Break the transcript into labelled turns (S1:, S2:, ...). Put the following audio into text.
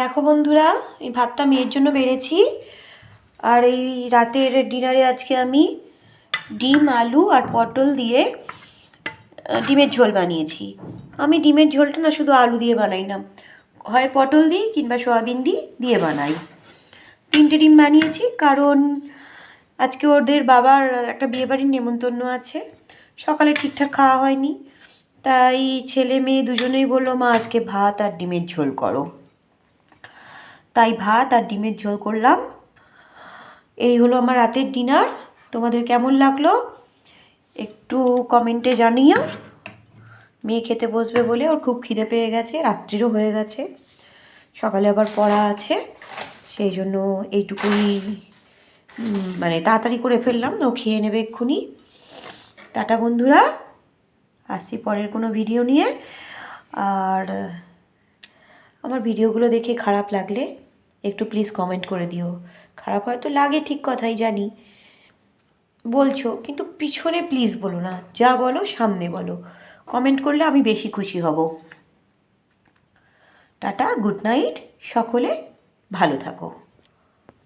S1: দেখো বন্ধুরা, এই ভাতটা মেয়ের জন্য বেড়েছি। আর এই রাতের ডিনারে আজকে আমি ডিম, আলু আর পটল দিয়ে ডিমের ঝোল বানিয়েছি। আমি ডিমের ঝোলটা না শুধু আলু দিয়ে বানাই না, হয় পটল দিই কিংবা সয়াবিন দিয়ে বানাই। 3টে ডিম বানিয়েছি কারণ আজকে ওদের বাবার একটা বিয়েবাড়ির নেমন্তন্ন আছে। সকালে ঠিকঠাক খাওয়া হয়নি, তাই ছেলে মেয়ে দুজনেই বললো মা আজকে ভাত আর ডিমের ঝোল করো। তাই ভাত আর ডিমের ঝোল করলাম। এই হলো আমার রাতের ডিনার। তোমাদের কেমন লাগলো একটু কমেন্টে জানিও। মেয়ে খেতে বসবে বলে ওর খুব খিদে পেয়ে গেছে, রাত্রিরও হয়ে গেছে, সকালে আবার পড়া আছে, সেই জন্য এইটুকুই মানে তাড়াতাড়ি করে ফেললাম, ও খেয়ে নেবে এক্ষুনি। টাটা বন্ধুরা, আসছি পরের কোনো ভিডিও নিয়ে। আর আমার ভিডিওগুলো দেখে খারাপ লাগলে একটু প্লিজ কমেন্ট করে দিও। খারাপ হয়তো লাগে, ঠিক কথাই জানি, বলছো, কিন্তু পিছনে প্লিজ বলো না, যা বলো সামনে বলো। কমেন্ট করলে আমি বেশি খুশি হব। টাটা, গুড নাইট, সকলে ভালো থাকো।